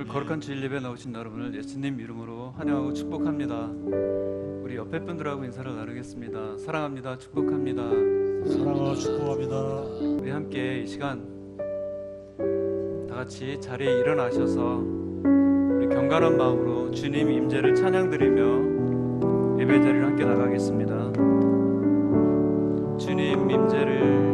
오늘 거룩한 주일 예배에 나오신 여러분을 예수님 이름으로 환영하고 축복합니다. 우리 옆에 분들하고 인사를 나누겠습니다. 사랑합니다. 축복합니다. 사랑하고 축복합니다. 우리 함께 이 시간 다 같이 자리에 일어나셔서 우리 경건한 마음으로 주님 임재를 찬양드리며 예배 자리를 함께 나가겠습니다. 주님 임재를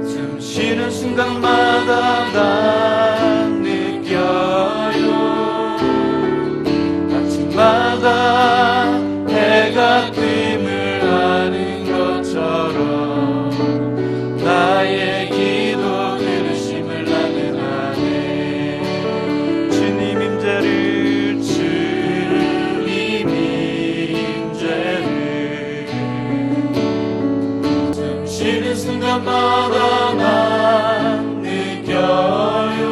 숨 쉬는 순간마다 난 느껴요. 아침마다 해가 뜸을 아는 것처럼 나의 기도 들으심을 나는 아네. 주님 임재를 쉬는 순간마다 난 느껴요.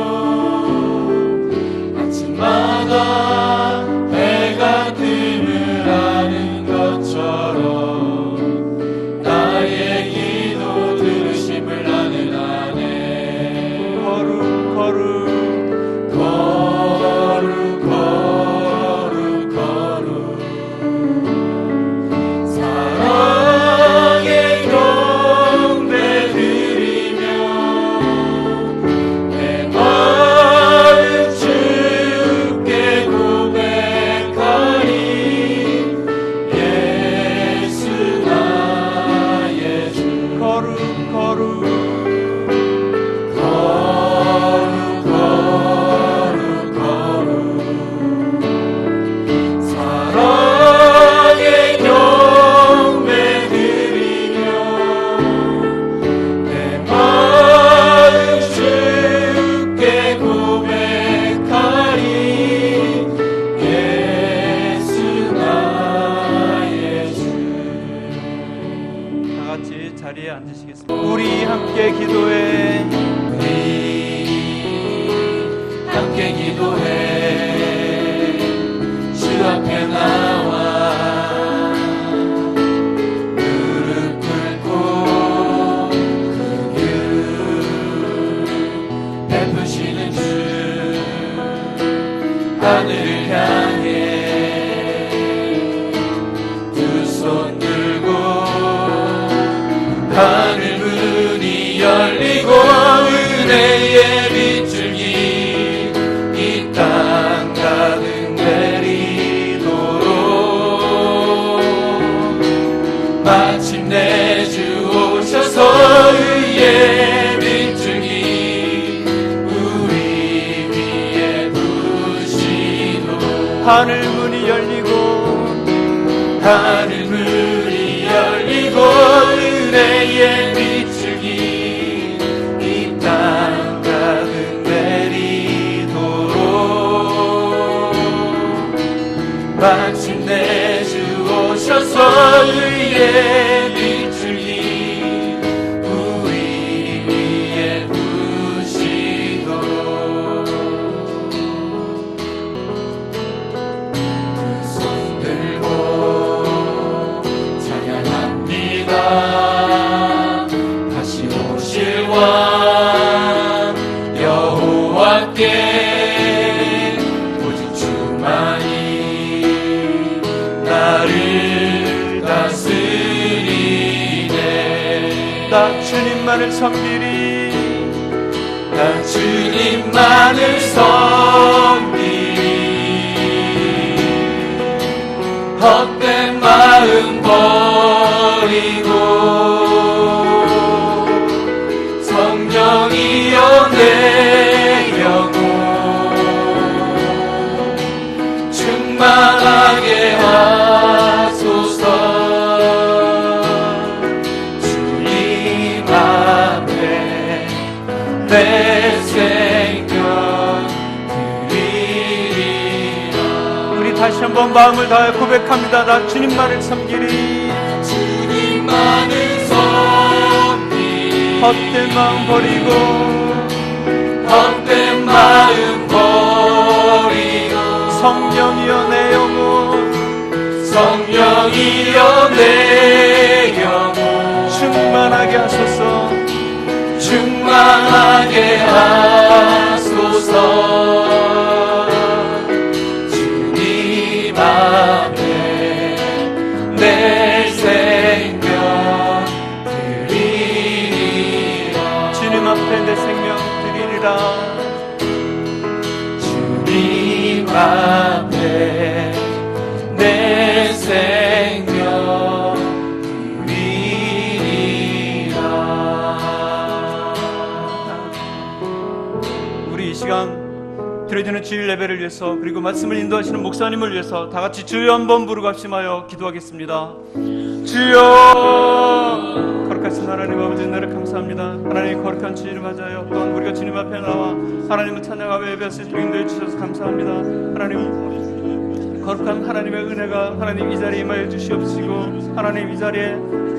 아침마다 해가 뜸을 아는 것처럼 나의 기도 들으심을 나는 아네. 거룩 거룩 거룩 거룩 거룩 사랑의 자리에 앉으시겠습니다. 우리 함께 기도해. 우리 함께 기도해. 주 앞에 나와 무릎 꿇고 그 베푸시는 주 하늘을 향해 두 손 들고 하늘 문이 열리고 은혜의 빗줄기 이 땅 가득 내리도록 마침내 주 오셔서 의의 빗줄기 우리 위에 부시도록 하늘 문이 열리고 하늘 문이 열리고 은혜의 빗줄기 이 땅 가득 내리도록 마침내 주 오셔서 의의 빗줄기 우리 위에 부시도록 두 손 들고 찬양합니다. 왕 여호와께 오직 주만이 나를 다스리네. 나 주님만을 섬기리. 나 주님만을 섬기리. 헛된 마음 버리고 성령이여 내 영혼 충만하게 하소서. 주님 앞에 내 생명 드리리라. 우리 다시 한번 마음을 다해 고백합니다. 나 주님만을 섬기리. 주님만을 섬기리. 헛된 마음 버리고 헛된 마음 버리고 성령이여 내 영혼 성령이여 내 영혼 하게 하소서. 주님 앞에 내 생명 드리리라. 주님 앞에 내 생명 드리리라. 주님 앞에 내 생명 드리리라. 우리 이 시간 드려지는 주일 예배를 위해서, 그리고 말씀을 인도하시는 목사님을 위해서 다 같이 주여 한번 부르고 합심하여 기도하겠습니다. 주여! 거룩하신 하나님 아버지, 은혜를 감사합니다. 하나님 거룩한 주일을 맞아요. 또한 우리가 주님 앞에 나와 하나님을 찬양하며 예배할 수 있도록 인도해 주셔서 감사합니다. 하나님, 거룩한 하나님의 은혜가 하나님 이 자리에 임하여 주시옵시고, 하나님 이 자리에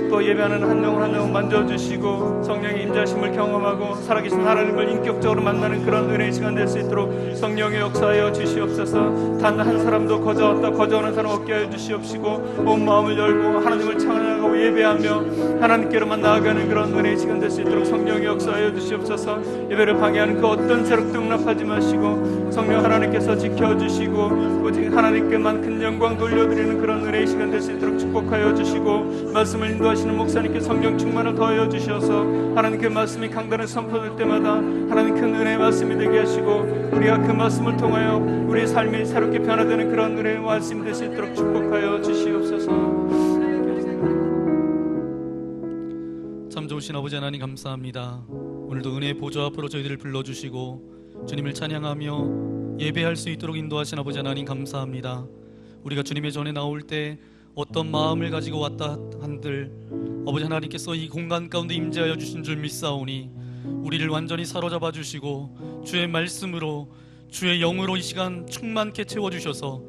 또 예배하는 한 영혼 한 영혼 만져주시고, 성령의 임재하심을 경험하고 살아계신 하나님을 인격적으로 만나는 그런 은혜의 시간 될 수 있도록 성령의 역사하여 주시옵소서. 단 한 사람도 거저왔다 거저하는 사람 없게 하여 주시옵시고, 온 마음을 열고 하나님을 찬양하고 예배하며 하나님께로만 나아가는 그런 은혜의 시간 될 수 있도록 성령의 역사하여 주시옵소서. 예배를 방해하는 그 어떤 세력도 용납하지 마시고, 성령 하나님께서 지켜주시고 오직 하나님께만 큰 영광 돌려드리는 그런 은혜의 시간 될 수 있도록 축복하여 주시고, 말씀을 인도하시는 목사님께 성령 충만을 더하여 주셔서 하나님 그 말씀이 강단에 선포될 때마다 하나님 큰 은혜의 말씀이 되게 하시고, 우리가 그 말씀을 통하여 우리의 삶이 새롭게 변화되는 그런 은혜의 말씀이 될 수 있도록 축복하여 주시옵소서. 참 좋으신 아버지 하나님 감사합니다. 오늘도 은혜의 보좌 앞으로 저희들을 불러주시고 주님을 찬양하며 예배할 수 있도록 인도하신 아버지 하나님 감사합니다. 우리가 주님의 전에 나올 때 어떤 마음을 가지고 왔다 한들 아버지 하나님께서 이 공간 가운데 임재하여 주신 줄 믿사오니 우리를 완전히 사로잡아 주시고 주의 말씀으로 주의 영으로 이 시간 충만케 채워주셔서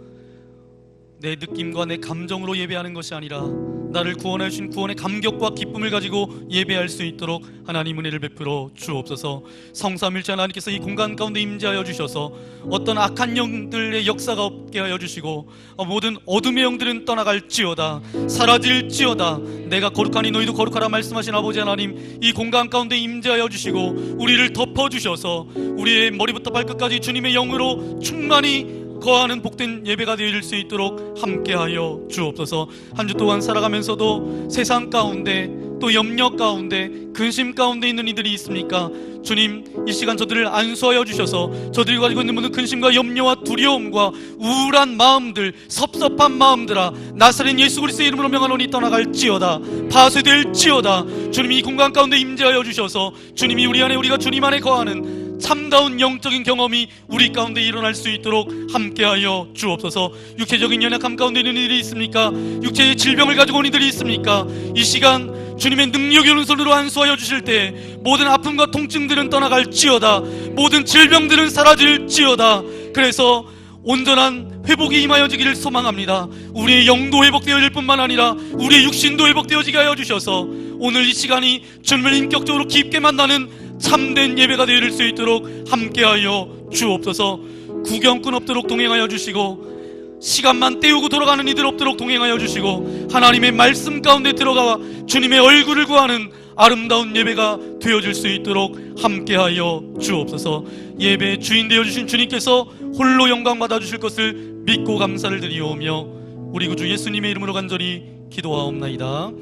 내 느낌과 내 감정으로 예배하는 것이 아니라 나를 구원해 주신 구원의 감격과 기쁨을 가지고 예배할 수 있도록 하나님 은혜를 베풀어 주옵소서. 성삼일체 하나님께서 이 공간 가운데 임재하여 주셔서 어떤 악한 영들의 역사가 없게 하여 주시고 모든 어둠의 영들은 떠나갈지어다 사라질지어다. 내가 거룩하니 너희도 거룩하라 말씀하신 아버지 하나님, 이 공간 가운데 임재하여 주시고 우리를 덮어주셔서 우리의 머리부터 발끝까지 주님의 영으로 충만히 거하는 복된 예배가 되어질 수 있도록 함께하여 주옵소서. 한 주 동안 살아가면서도 세상 가운데 또 염려 가운데 근심 가운데 있는 이들이 있습니까? 주님, 이 시간 저들을 안수하여 주셔서 저들이 가지고 있는 모든 근심과 염려와 두려움과 우울한 마음들, 섭섭한 마음들아, 나사렛 예수 그리스도의 이름으로 명하노니 떠나갈지어다 파쇄될지어다. 주님이 이 공간 가운데 임재하여 주셔서 주님이 우리 안에, 우리가 주님 안에 거하는 참다운 영적인 경험이 우리 가운데 일어날 수 있도록 함께하여 주옵소서. 육체적인 연약함 가운데 있는 이들이 있습니까? 육체의 질병을 가지고 온 이들이 있습니까? 이 시간 주님의 능력의 오른손으로 안수하여 주실 때 모든 아픔과 통증들은 떠나갈지어다, 모든 질병들은 사라질지어다. 그래서 온전한 회복이 임하여지기를 소망합니다. 우리의 영도 회복되어질 뿐만 아니라 우리의 육신도 회복되어지게 하여 주셔서 오늘 이 시간이 주님을 인격적으로 깊게 만나는 참된 예배가 되어질 수 있도록 함께하여 주옵소서. 구경꾼 없도록 동행하여 주시고 시간만 때우고 돌아가는 이들 없도록 동행하여 주시고 하나님의 말씀 가운데 들어가 주님의 얼굴을 구하는 아름다운 예배가 되어질 수 있도록 함께하여 주옵소서. 예배의 주인 되어주신 주님께서 홀로 영광 받아주실 것을 믿고 감사를 드리오며 우리 구주 예수님의 이름으로 간절히 기도하옵나이다.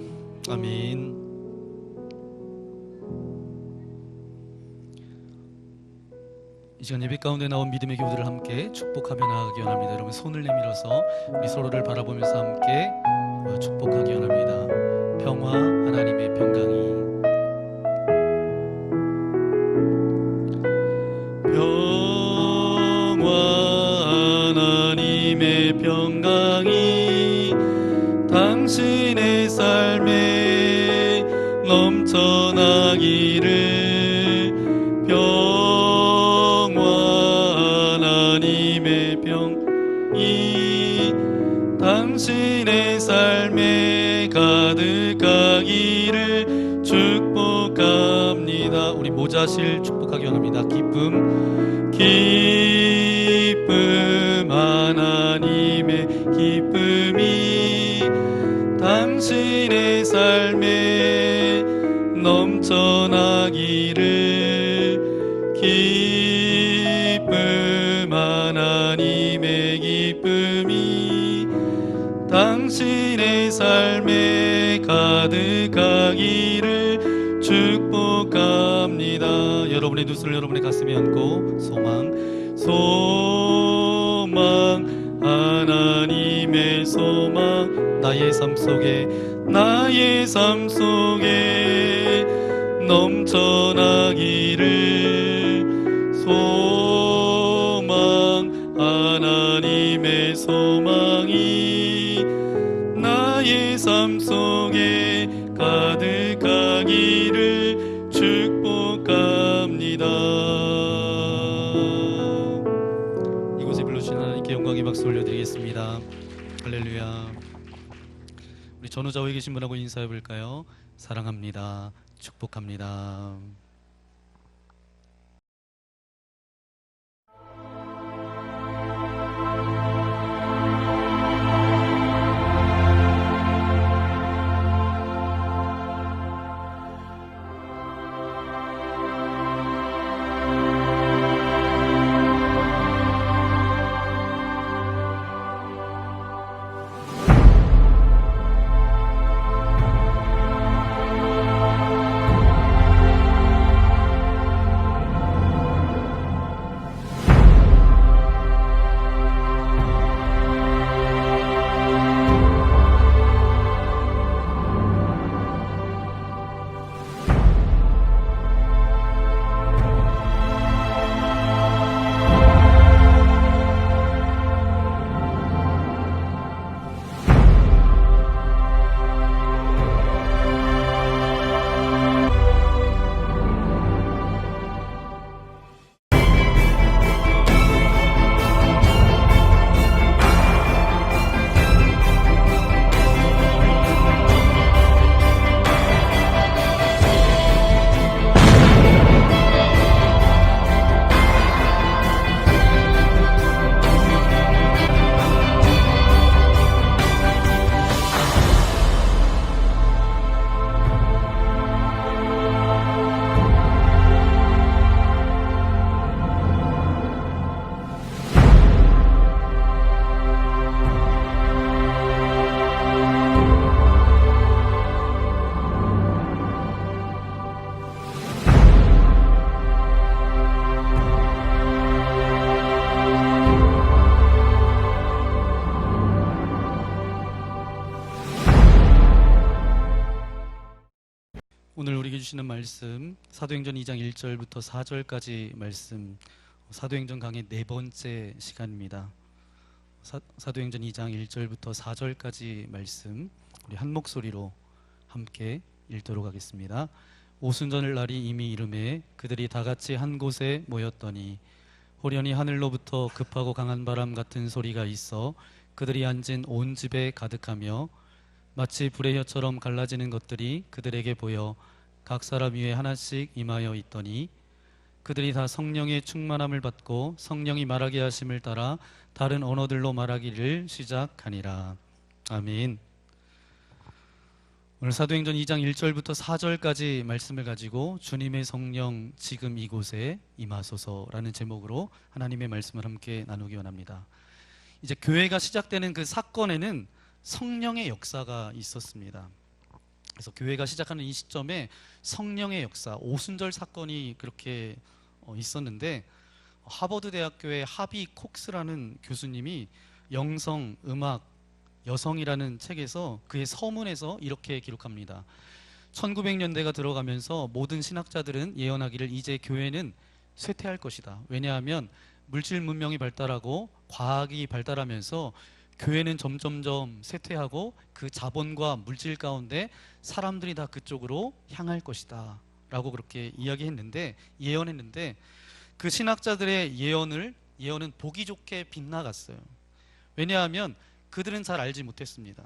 아멘. 이 시간 예배 가운데 나온 믿음의 교우들을 함께 축복하며 나아가기 원합니다. 여러분 손을 내밀어서 우리 서로를 바라보면서 함께 축복하기 원합니다. 평화, 하나님의 평강이 하나님의 평강이 당신의 삶에 넘쳐나기를. 하나님의 평이 당신의 삶에 가득하기를 축복합니다. 우리 모자실 축복하기 원합니다. 기쁨 하나님의 기쁨이 당신의 삶에 넘쳐나기를 당신의 삶에 가득하기를 축복합니다. 여러분의 두 손을 여러분의 가슴에 얹고 소망 하나님의 소망 나의 삶 속에 넘쳐나기를 소망 하나님의 소망이 나의 삶 속에 가득하기를 축복합니다. 이곳에 불러주신 하나님께 영광의 박수 올려드리겠습니다. 할렐루야. 우리 전후좌우에 계신 분하고 인사해 볼까요? 사랑합니다. 축복합니다. 오늘 우리에게 주시는 말씀 사도행전 2장 1절부터 4절까지 말씀, 사도행전 강의 네 번째 시간입니다. 사도행전 2장 1절부터 4절까지 말씀 우리 한 목소리로 함께 읽도록 하겠습니다. 오순절 날이 이미 이르매 그들이 다 같이 한 곳에 모였더니 호련히 하늘로부터 급하고 강한 바람 같은 소리가 있어 그들이 앉은 온 집에 가득하며 마치 불의 혀처럼 갈라지는 것들이 그들에게 보여 각 사람 위에 하나씩 임하여 있더니 그들이 다 성령의 충만함을 받고 성령이 말하게 하심을 따라 다른 언어들로 말하기를 시작하니라. 아멘. 오늘 사도행전 2장 1절부터 4절까지 말씀을 가지고 주님의 성령 지금 이곳에 임하소서라는 제목으로 하나님의 말씀을 함께 나누기 원합니다. 이제 교회가 시작되는 그 사건에는 성령의 역사가 있었습니다. 그래서 교회가 시작하는 이 시점에 성령의 역사, 오순절 사건이 그렇게 있었는데 하버드 대학교의 하비 콕스라는 교수님이 영성, 음악, 여성이라는 책에서 그의 서문에서 이렇게 기록합니다. 1900년대가 들어가면서 모든 신학자들은 예언하기를 이제 교회는 쇠퇴할 것이다. 왜냐하면 물질 문명이 발달하고 과학이 발달하면서 교회는 점점점 쇠퇴하고 그 자본과 물질 가운데 사람들이 다 그쪽으로 향할 것이다 라고 그렇게 이야기했는데, 예언했는데 그 신학자들의 예언은 보기 좋게 빗나갔어요. 왜냐하면 그들은 잘 알지 못했습니다.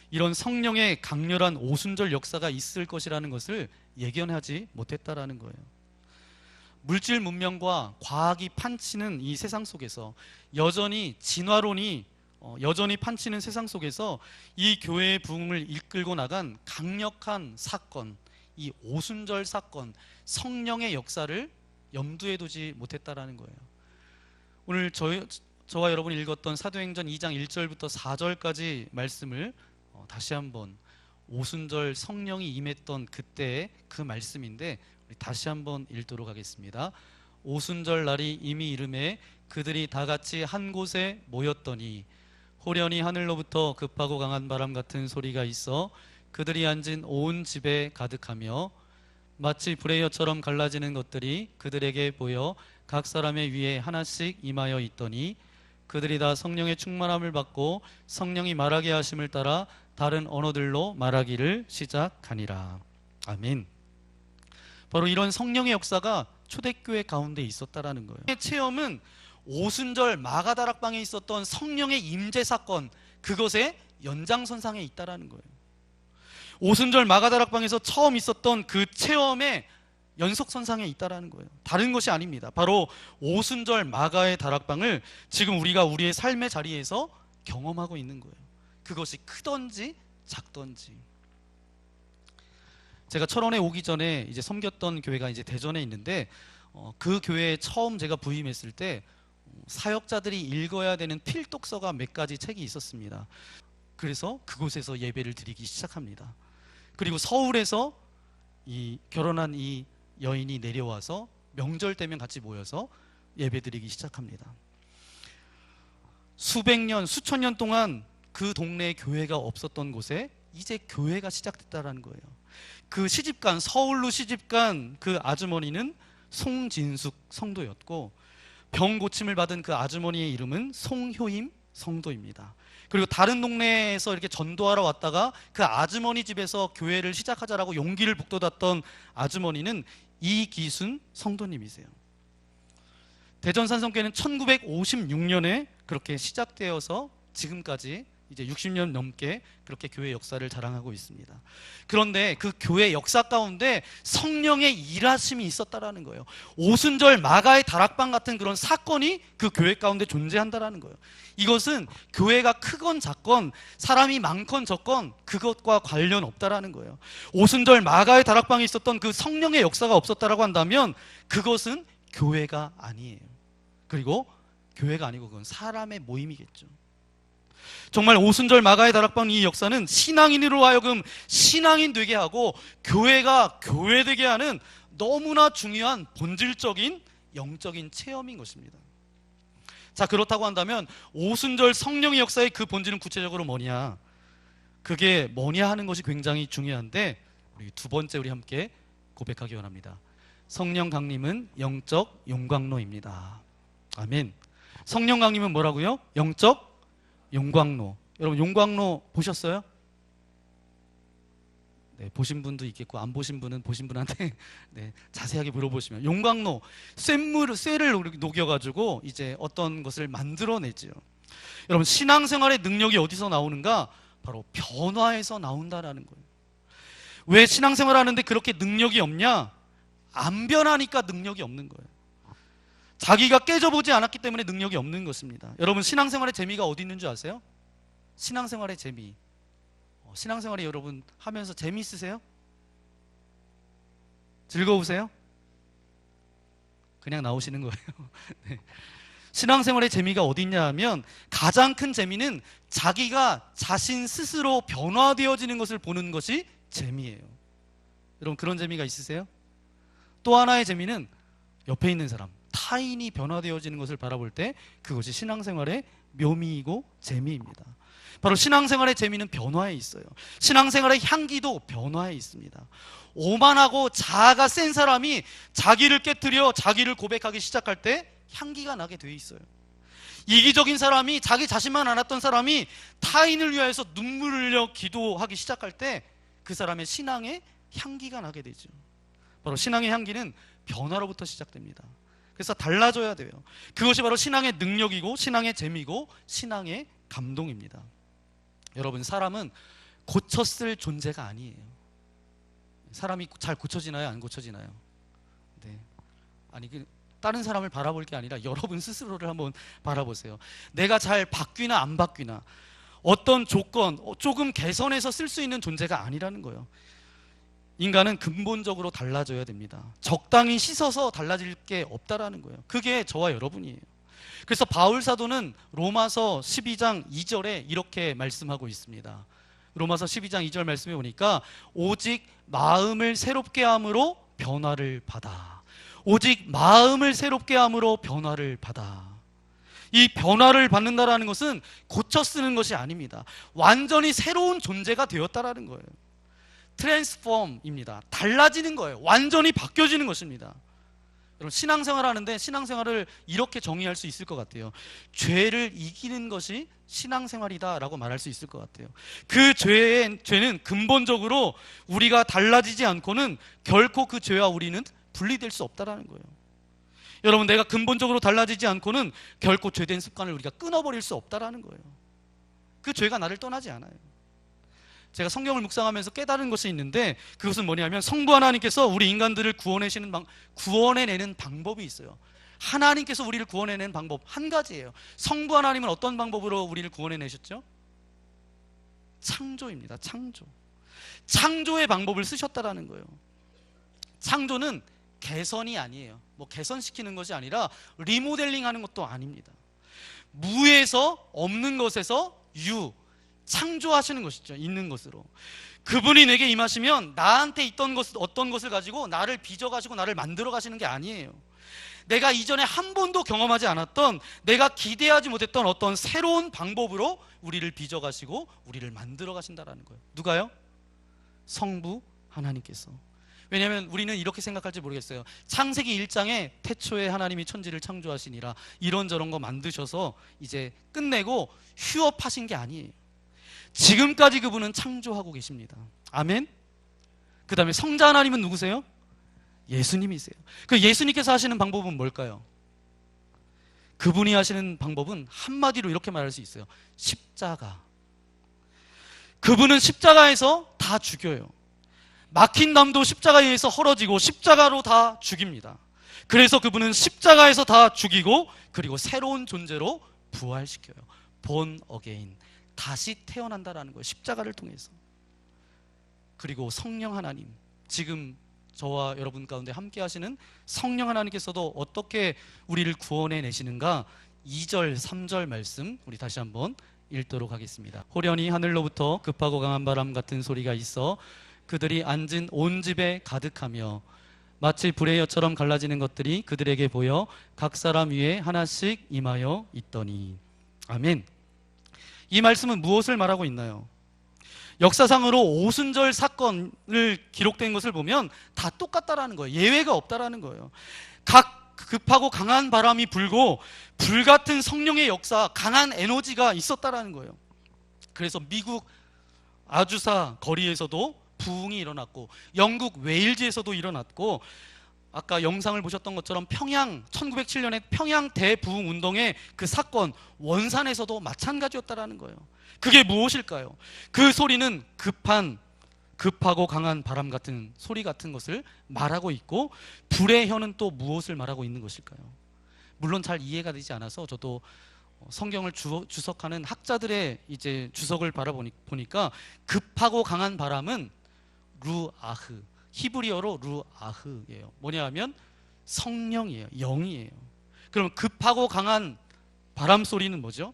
이런 성령의 강렬한 오순절 역사가 있을 것이라는 것을 예견하지 못했다라는 거예요. 물질 문명과 과학이 판치는 이 세상 속에서 여전히 진화론이 여전히 판치는 세상 속에서 이 교회의 부흥을 이끌고 나간 강력한 사건, 이 오순절 사건, 성령의 역사를 염두에 두지 못했다라는 거예요. 오늘 저와 여러분이 읽었던 사도행전 2장 1절부터 4절까지 말씀을 다시 한번 오순절 성령이 임했던 그때의 그 말씀인데 우리 다시 한번 읽도록 하겠습니다. 오순절 날이 이미 이르매 그들이 다 같이 한 곳에 모였더니 호련히 하늘로부터 급하고 강한 바람 같은 소리가 있어 그들이 앉은 온 집에 가득하며 마치 불의 혀처럼 갈라지는 것들이 그들에게 보여 각 사람의 위에 하나씩 임하여 있더니 그들이 다 성령의 충만함을 받고 성령이 말하게 하심을 따라 다른 언어들로 말하기를 시작하니라. 아멘. 바로 이런 성령의 역사가 초대교회 가운데 있었다라는 거예요. 체험은 오순절 마가다락방에 있었던 성령의 임재 사건, 그것의 연장선상에 있다라는 거예요. 오순절 마가다락방에서 처음 있었던 그 체험의 연속선상에 있다라는 거예요. 다른 것이 아닙니다. 바로 오순절 마가의 다락방을 지금 우리가 우리의 삶의 자리에서 경험하고 있는 거예요. 그것이 크던지 작던지. 제가 철원에 오기 전에 이제 섬겼던 교회가 이제 대전에 있는데 그 교회에 처음 제가 부임했을 때 사역자들이 읽어야 되는 필독서가 몇 가지 책이 있었습니다. 그래서 그곳에서 예배를 드리기 시작합니다. 그리고 서울에서 이 결혼한 이 여인이 내려와서 명절 때면 같이 모여서 예배 드리기 시작합니다. 수백 년, 수천 년 동안 그 동네에 교회가 없었던 곳에 이제 교회가 시작됐다는 거예요. 그 시집간, 서울로 시집간 그 아주머니는 송진숙 성도였고 병 고침을 받은 그 아주머니의 이름은 송효임 성도입니다. 그리고 다른 동네에서 이렇게 전도하러 왔다가 그 아주머니 집에서 교회를 시작하자라고 용기를 북돋았던 아주머니는 이기순 성도님이세요. 대전 산성교회는 1956년에 그렇게 시작되어서 지금까지 이제 60년 넘게 그렇게 교회 역사를 자랑하고 있습니다. 그런데 그 교회 역사 가운데 성령의 일하심이 있었다라는 거예요. 오순절 마가의 다락방 같은 그런 사건이 그 교회 가운데 존재한다라는 거예요. 이것은 교회가 크건 작건 사람이 많건 적건 그것과 관련 없다라는 거예요. 오순절 마가의 다락방에 있었던 그 성령의 역사가 없었다라고 한다면 그것은 교회가 아니에요. 그리고 교회가 아니고 그건 사람의 모임이겠죠. 정말 오순절 마가의 다락방 이 역사는 신앙인으로 하여금 신앙인 되게 하고 교회가 교회 되게 하는 너무나 중요한 본질적인 영적인 체험인 것입니다. 자, 그렇다고 한다면 오순절 성령의 역사의 그 본질은 구체적으로 뭐냐? 그게 뭐냐 하는 것이 굉장히 중요한데 우리 두 번째 우리 함께 고백하기 원합니다. 성령 강림은 영적 용광로입니다. 아멘. 성령 강림은 뭐라고요? 영적 용광로. 여러분 용광로 보셨어요? 네, 보신 분도 있겠고 안 보신 분은 보신 분한테 네, 자세하게 물어보시면 용광로 쇠를 녹여가지고 이제 어떤 것을 만들어내죠. 여러분 신앙생활의 능력이 어디서 나오는가? 바로 변화에서 나온다라는 거예요. 왜 신앙생활 하는데 그렇게 능력이 없냐? 안 변하니까 능력이 없는 거예요. 자기가 깨져보지 않았기 때문에 능력이 없는 것입니다. 여러분 신앙생활의 재미가 어디 있는 줄 아세요? 신앙생활의 재미. 신앙생활이 여러분 하면서 재미있으세요? 즐거우세요? 그냥 나오시는 거예요. 네. 신앙생활의 재미가 어디 있냐 하면 가장 큰 재미는 자기가 자신 스스로 변화되어지는 것을 보는 것이 재미예요. 여러분 그런 재미가 있으세요? 또 하나의 재미는 옆에 있는 사람, 타인이 변화되어지는 것을 바라볼 때 그것이 신앙생활의 묘미이고 재미입니다. 바로 신앙생활의 재미는 변화에 있어요. 신앙생활의 향기도 변화에 있습니다. 오만하고 자아가 센 사람이 자기를 깨트려 자기를 고백하기 시작할 때 향기가 나게 돼 있어요. 이기적인 사람이 자기 자신만 알았던 사람이 타인을 위하여서 눈물을 흘려 기도하기 시작할 때 그 사람의 신앙의 향기가 나게 되죠. 바로 신앙의 향기는 변화로부터 시작됩니다. 그래서 달라져야 돼요. 그것이 바로 신앙의 능력이고 신앙의 재미고 신앙의 감동입니다. 여러분 사람은 고쳤을 존재가 아니에요. 사람이 잘 고쳐지나요? 안 고쳐지나요? 네. 아니 다른 사람을 바라볼 게 아니라 여러분 스스로를 한번 바라보세요. 내가 잘 바뀌나 안 바뀌나 어떤 조건 조금 개선해서 쓸 수 있는 존재가 아니라는 거예요. 인간은 근본적으로 달라져야 됩니다. 적당히 씻어서 달라질 게 없다라는 거예요. 그게 저와 여러분이에요. 그래서 바울 사도는 로마서 12장 2절에 이렇게 말씀하고 있습니다. 로마서 12장 2절 말씀해 보니까 오직 마음을 새롭게 함으로 변화를 받아. 오직 마음을 새롭게 함으로 변화를 받아. 이 변화를 받는다라는 것은 고쳐 쓰는 것이 아닙니다. 완전히 새로운 존재가 되었다라는 거예요. 트랜스폼입니다. 달라지는 거예요. 완전히 바뀌어지는 것입니다. 여러분, 신앙생활 하는데 신앙생활을 이렇게 정의할 수 있을 것 같아요. 죄를 이기는 것이 신앙생활이다라고 말할 수 있을 것 같아요. 그 죄는 근본적으로 우리가 달라지지 않고는 결코 그 죄와 우리는 분리될 수 없다라는 거예요. 여러분, 내가 근본적으로 달라지지 않고는 결코 죄된 습관을 우리가 끊어버릴 수 없다라는 거예요. 그 죄가 나를 떠나지 않아요. 제가 성경을 묵상하면서 깨달은 것이 있는데, 그것은 뭐냐면 성부 하나님께서 우리 인간들을 구원해내는 방법이 있어요. 하나님께서 우리를 구원해내는 방법 한 가지예요. 성부 하나님은 어떤 방법으로 우리를 구원해내셨죠? 창조입니다. 창조의 방법을 쓰셨다라는 거예요. 창조는 개선이 아니에요. 뭐 개선시키는 것이 아니라 리모델링 하는 것도 아닙니다. 무에서 없는 것에서 창조하시는 것이죠. 있는 것으로. 그분이 내게 임하시면 나한테 있던 어떤 것을 가지고 나를 빚어가시고 나를 만들어 가시는 게 아니에요. 내가 이전에 한 번도 경험하지 않았던, 내가 기대하지 못했던 어떤 새로운 방법으로 우리를 빚어가시고 우리를 만들어 가신다라는 거예요. 누가요? 성부 하나님께서. 왜냐하면 우리는 이렇게 생각할지 모르겠어요. 창세기 1장에 태초에 하나님이 천지를 창조하시니라, 이런저런 거 만드셔서 이제 끝내고 휴업하신 게 아니에요. 지금까지 그분은 창조하고 계십니다. 아멘. 그 다음에 성자 하나님은 누구세요? 예수님이세요. 그 예수님께서 하시는 방법은 뭘까요? 그분이 하시는 방법은 한마디로 이렇게 말할 수 있어요. 십자가. 그분은 십자가에서 다 죽여요. 막힌 담도 십자가에 의해서 헐어지고 십자가로 다 죽입니다. 그래서 그분은 십자가에서 다 죽이고, 그리고 새로운 존재로 부활시켜요. born again. 다시 태어난다라는 거예요. 십자가를 통해서. 그리고 성령 하나님, 지금 저와 여러분 가운데 함께 하시는 성령 하나님께서도 어떻게 우리를 구원해 내시는가, 2절 3절 말씀 우리 다시 한번 읽도록 하겠습니다. 호련히 하늘로부터 급하고 강한 바람 같은 소리가 있어 그들이 앉은 온 집에 가득하며 마치 불의 엿처럼 갈라지는 것들이 그들에게 보여 각 사람 위에 하나씩 임하여 있더니. 아멘. 이 말씀은 무엇을 말하고 있나요? 역사상으로 오순절 사건을 기록된 것을 보면 다 똑같다라는 거예요. 예외가 없다라는 거예요. 각 급하고 강한 바람이 불고 불같은 성령의 역사, 강한 에너지가 있었다라는 거예요. 그래서 미국 아주사 거리에서도 부흥이 일어났고, 영국 웨일즈에서도 일어났고, 아까 영상을 보셨던 것처럼 1907년에 평양 대부흥 운동의 그 사건, 원산에서도 마찬가지였다라는 거예요. 그게 무엇일까요? 그 소리는 급하고 강한 바람 같은 소리 같은 것을 말하고 있고, 불의 혀는 또 무엇을 말하고 있는 것일까요? 물론 잘 이해가 되지 않아서 저도 성경을 주석하는 학자들의 이제 주석을 바라보니까 급하고 강한 바람은 루아흐, 히브리어로 루아흐예요. 뭐냐 하면 성령이에요. 영이에요. 그럼 급하고 강한 바람 소리는 뭐죠?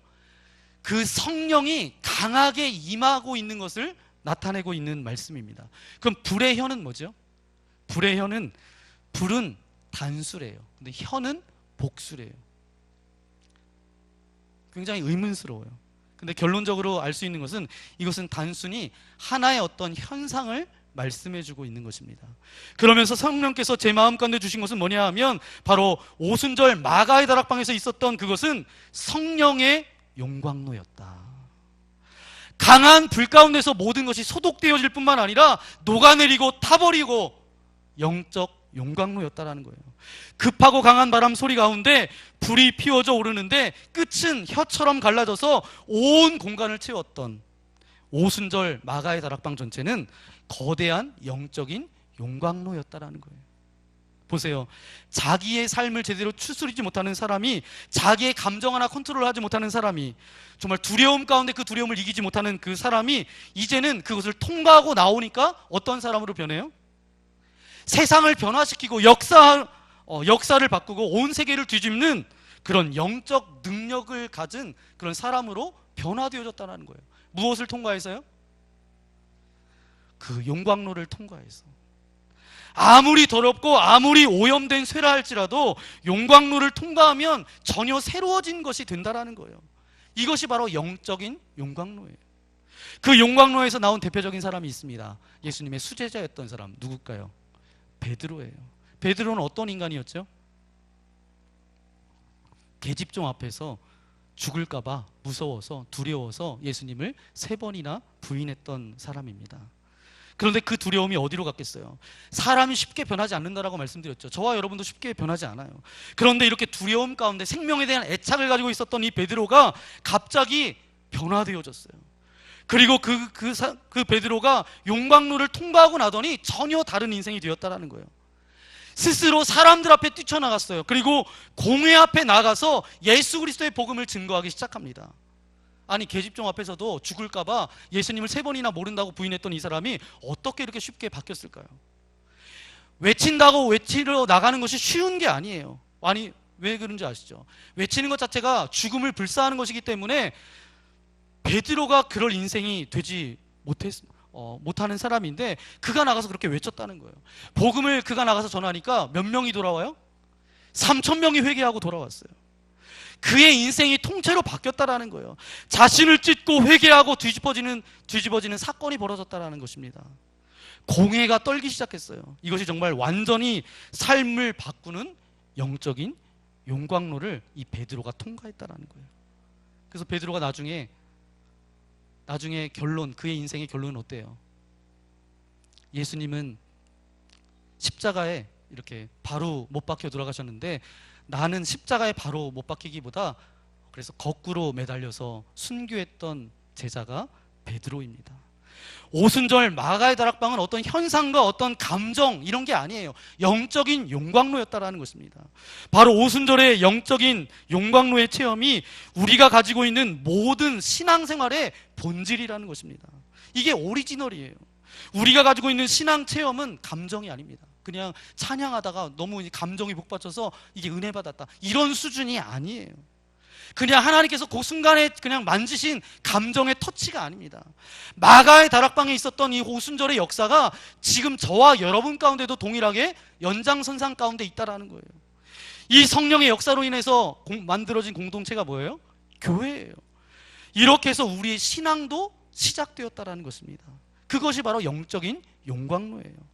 그 성령이 강하게 임하고 있는 것을 나타내고 있는 말씀입니다. 그럼 불의 혀는 뭐죠? 불의 혀는, 불은 단수래요. 근데 혀는 복수래요. 굉장히 의문스러워요. 근데 결론적으로 알 수 있는 것은 이것은 단순히 하나의 어떤 현상을 말씀해주고 있는 것입니다. 그러면서 성령께서 제 마음 가운데 주신 것은 뭐냐 하면 바로 오순절 마가의 다락방에서 있었던 그것은 성령의 용광로였다. 강한 불 가운데서 모든 것이 소독되어질 뿐만 아니라 녹아내리고 타버리고 영적 용광로였다라는 거예요. 급하고 강한 바람 소리 가운데 불이 피워져 오르는데 끝은 혀처럼 갈라져서 온 공간을 채웠던 오순절 마가의 다락방 전체는 거대한 영적인 용광로였다라는 거예요. 보세요. 자기의 삶을 제대로 추스리지 못하는 사람이, 자기의 감정 하나 컨트롤하지 못하는 사람이, 정말 두려움 가운데 그 두려움을 이기지 못하는 그 사람이 이제는 그것을 통과하고 나오니까 어떤 사람으로 변해요? 세상을 변화시키고 역사를 바꾸고 온 세계를 뒤집는 그런 영적 능력을 가진 그런 사람으로 변화되어졌다는 거예요. 무엇을 통과해서요? 그 용광로를 통과해서. 아무리 더럽고 아무리 오염된 쇠라 할지라도 용광로를 통과하면 전혀 새로워진 것이 된다라는 거예요. 이것이 바로 영적인 용광로예요. 그 용광로에서 나온 대표적인 사람이 있습니다. 예수님의 수제자였던 사람, 누굴까요? 베드로예요. 베드로는 어떤 인간이었죠? 계집종 앞에서 죽을까봐 무서워서 두려워서 예수님을 3번이나 부인했던 사람입니다. 그런데 그 두려움이 어디로 갔겠어요? 사람이 쉽게 변하지 않는다라고 말씀드렸죠. 저와 여러분도 쉽게 변하지 않아요. 그런데 이렇게 두려움 가운데 생명에 대한 애착을 가지고 있었던 이 베드로가 갑자기 변화되어졌어요. 그리고 그 베드로가 용광로를 통과하고 나더니 전혀 다른 인생이 되었다라는 거예요. 스스로 사람들 앞에 뛰쳐나갔어요. 그리고 공회 앞에 나가서 예수 그리스도의 복음을 증거하기 시작합니다. 아니, 계집종 앞에서도 죽을까봐 예수님을 3번이나 모른다고 부인했던 이 사람이 어떻게 이렇게 쉽게 바뀌었을까요? 외친다고 외치러 나가는 것이 쉬운 게 아니에요. 아니, 왜 그런지 아시죠? 외치는 것 자체가 죽음을 불사하는 것이기 때문에 베드로가 그럴 인생이 되지 못하는 사람인데 그가 나가서 그렇게 외쳤다는 거예요. 복음을 그가 나가서 전하니까 몇 명이 돌아와요? 3,000명이 회개하고 돌아왔어요. 그의 인생이 통째로 바뀌었다라는 거예요. 자신을 찢고 회개하고 뒤집어지는 사건이 벌어졌다라는 것입니다. 공회가 떨기 시작했어요. 이것이 정말 완전히 삶을 바꾸는 영적인 용광로를 이 베드로가 통과했다라는 거예요. 그래서 베드로가 나중에 결론, 그의 인생의 결론은 어때요? 예수님은 십자가에 이렇게 바로 못 박혀 돌아가셨는데 나는 십자가에 바로 못 박히기보다 그래서 거꾸로 매달려서 순교했던 제자가 베드로입니다. 오순절 마가의 다락방은 어떤 현상과 어떤 감정 이런 게 아니에요. 영적인 용광로였다라는 것입니다. 바로 오순절의 영적인 용광로의 체험이 우리가 가지고 있는 모든 신앙생활의 본질이라는 것입니다. 이게 오리지널이에요. 우리가 가지고 있는 신앙 체험은 감정이 아닙니다. 그냥 찬양하다가 너무 감정이 복받쳐서 이게 은혜 받았다 이런 수준이 아니에요. 그냥 하나님께서 그 순간에 그냥 만지신 감정의 터치가 아닙니다. 마가의 다락방에 있었던 이 오순절의 역사가 지금 저와 여러분 가운데도 동일하게 연장선상 가운데 있다라는 거예요. 이 성령의 역사로 인해서 만들어진 공동체가 뭐예요? 교회예요. 이렇게 해서 우리의 신앙도 시작되었다라는 것입니다. 그것이 바로 영적인 용광로예요.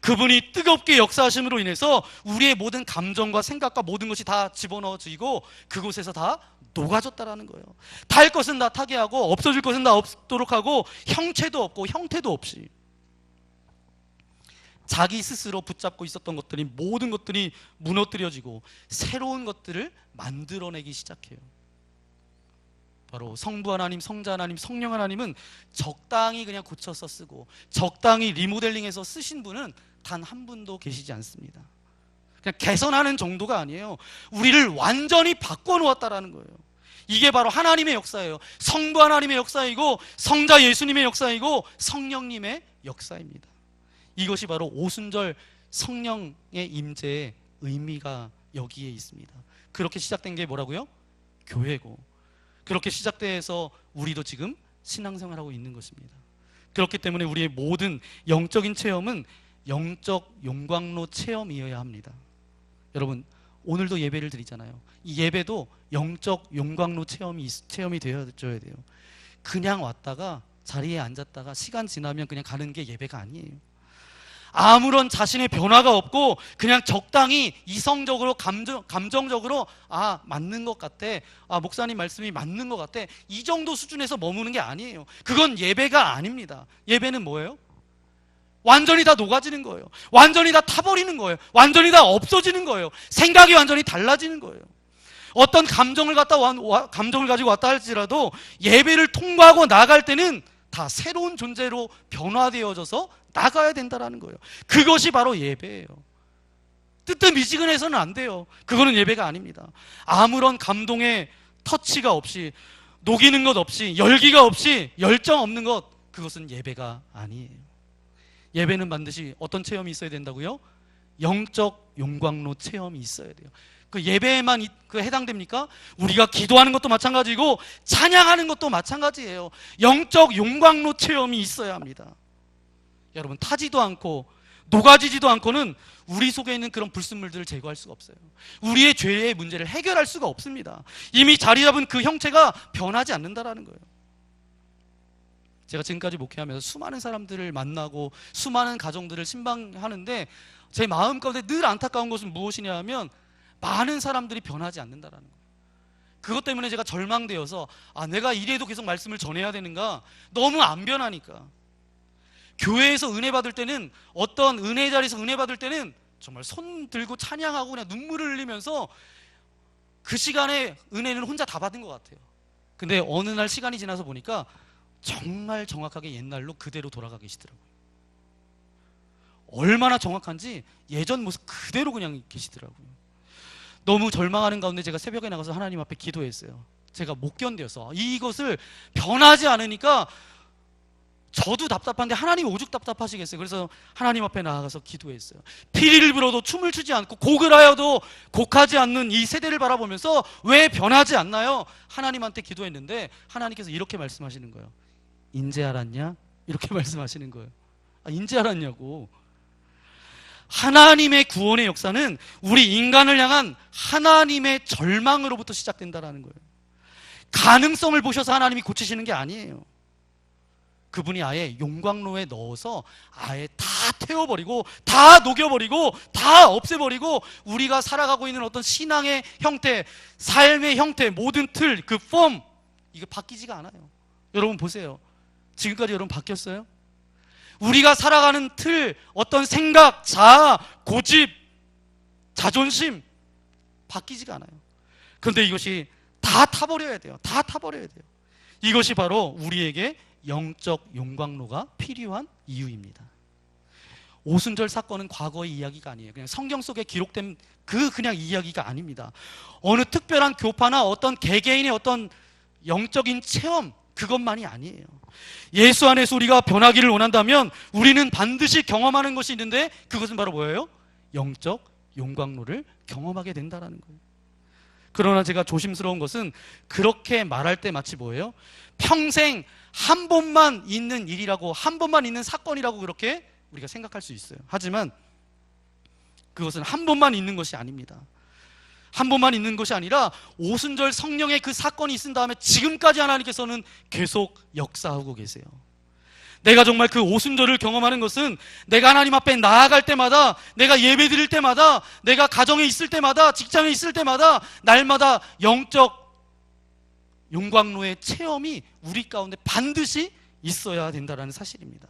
그분이 뜨겁게 역사하심으로 인해서 우리의 모든 감정과 생각과 모든 것이 다 집어넣어지고 그곳에서 다 녹아졌다라는 거예요. 탈 것은 다 타게 하고 없어질 것은 다 없도록 하고 형체도 없고 형태도 없이 자기 스스로 붙잡고 있었던 것들이 모든 것들이 무너뜨려지고 새로운 것들을 만들어내기 시작해요. 바로 성부 하나님, 성자 하나님, 성령 하나님은 적당히 그냥 고쳐서 쓰고 적당히 리모델링해서 쓰신 분은 단 한 분도 계시지 않습니다. 그냥 개선하는 정도가 아니에요. 우리를 완전히 바꿔놓았다라는 거예요. 이게 바로 하나님의 역사예요. 성부 하나님의 역사이고 성자 예수님의 역사이고 성령님의 역사입니다. 이것이 바로 오순절 성령의 임재의 의미가 여기에 있습니다. 그렇게 시작된 게 뭐라고요? 교회고 그렇게 시작돼서 우리도 지금 신앙생활하고 있는 것입니다. 그렇기 때문에 우리의 모든 영적인 체험은 영적 용광로 체험이어야 합니다. 여러분 오늘도 예배를 드리잖아요. 이 예배도 영적 용광로 체험이 되어줘야 돼요. 그냥 왔다가 자리에 앉았다가 시간 지나면 그냥 가는 게 예배가 아니에요. 아무런 자신의 변화가 없고 그냥 적당히 이성적으로 감정적으로 맞는 것 같아, 목사님 말씀이 맞는 것 같아, 이 정도 수준에서 머무는 게 아니에요. 그건 예배가 아닙니다. 예배는 뭐예요? 완전히 다 녹아지는 거예요. 완전히 다 타버리는 거예요. 완전히 다 없어지는 거예요. 생각이 완전히 달라지는 거예요. 어떤 감정을 가지고 왔다 할지라도 예배를 통과하고 나갈 때는 다 새로운 존재로 변화되어져서 나가야 된다라는 거예요. 그것이 바로 예배예요. 뜨뜻미지근해서는 안 돼요. 그거는 예배가 아닙니다. 아무런 감동의 터치가 없이, 녹이는 것 없이, 열기가 없이, 열정 없는 것, 그것은 예배가 아니에요. 예배는 반드시 어떤 체험이 있어야 된다고요? 영적 용광로 체험이 있어야 돼요. 그 예배에만 그 해당됩니까? 우리가 기도하는 것도 마찬가지고 찬양하는 것도 마찬가지예요. 영적 용광로 체험이 있어야 합니다. 여러분, 타지도 않고 녹아지지도 않고는 우리 속에 있는 그런 불순물들을 제거할 수가 없어요. 우리의 죄의 문제를 해결할 수가 없습니다. 이미 자리 잡은 그 형체가 변하지 않는다라는 거예요. 제가 지금까지 목회하면서 수많은 사람들을 만나고 수많은 가정들을 신방하는데 제 마음 가운데 늘 안타까운 것은 무엇이냐 하면 많은 사람들이 변하지 않는다라는 거예요. 그것 때문에 제가 절망되어서 내가 이래도 계속 말씀을 전해야 되는가? 너무 안 변하니까. 교회에서 은혜 받을 때는, 어떤 은혜 자리에서 은혜 받을 때는 정말 손 들고 찬양하고 그냥 눈물을 흘리면서 그 시간에 은혜는 혼자 다 받은 것 같아요. 근데 어느 날 시간이 지나서 보니까 정말 정확하게 옛날로 그대로 돌아가 계시더라고요. 얼마나 정확한지 예전 모습 그대로 그냥 계시더라고요. 너무 절망하는 가운데 제가 새벽에 나가서 하나님 앞에 기도했어요. 제가 못 견뎌서 이것을 변하지 않으니까 저도 답답한데 하나님 오죽 답답하시겠어요. 그래서 하나님 앞에 나아가서 기도했어요. 피리를 불어도 춤을 추지 않고 곡을 하여도 곡하지 않는 이 세대를 바라보면서 왜 변하지 않나요? 하나님한테 기도했는데 하나님께서 이렇게 말씀하시는 거예요. 인제 알았냐? 이렇게 말씀하시는 거예요. 인제 알았냐고. 하나님의 구원의 역사는 우리 인간을 향한 하나님의 절망으로부터 시작된다라는 거예요. 가능성을 보셔서 하나님이 고치시는 게 아니에요. 그분이 아예 용광로에 넣어서 아예 다 태워버리고 다 녹여버리고 다 없애버리고 우리가 살아가고 있는 어떤 신앙의 형태, 삶의 형태, 모든 틀, 그 폼, 이게 바뀌지가 않아요. 여러분 보세요. 지금까지 여러분 바뀌었어요? 우리가 살아가는 틀, 어떤 생각, 자아, 고집, 자존심 바뀌지가 않아요. 그런데 이것이 다 타버려야 돼요. 다 타버려야 돼요. 이것이 바로 우리에게 영적 용광로가 필요한 이유입니다. 오순절 사건은 과거의 이야기가 아니에요. 그냥 성경 속에 기록된 그냥 이야기가 아닙니다. 어느 특별한 교파나 어떤 개개인의 어떤 영적인 체험, 그것만이 아니에요. 예수 안에서 우리가 변하기를 원한다면 우리는 반드시 경험하는 것이 있는데 그것은 바로 뭐예요? 영적 용광로를 경험하게 된다는 거예요. 그러나 제가 조심스러운 것은 그렇게 말할 때 마치 뭐예요? 평생 한 번만 있는 일이라고, 한 번만 있는 사건이라고 그렇게 우리가 생각할 수 있어요. 하지만 그것은 한 번만 있는 것이 아닙니다. 한 번만 있는 것이 아니라 오순절 성령의 그 사건이 있은 다음에 지금까지 하나님께서는 계속 역사하고 계세요. 내가 정말 그 오순절을 경험하는 것은 내가 하나님 앞에 나아갈 때마다, 내가 예배 드릴 때마다, 내가 가정에 있을 때마다, 직장에 있을 때마다 날마다 영적 용광로의 체험이 우리 가운데 반드시 있어야 된다는 사실입니다.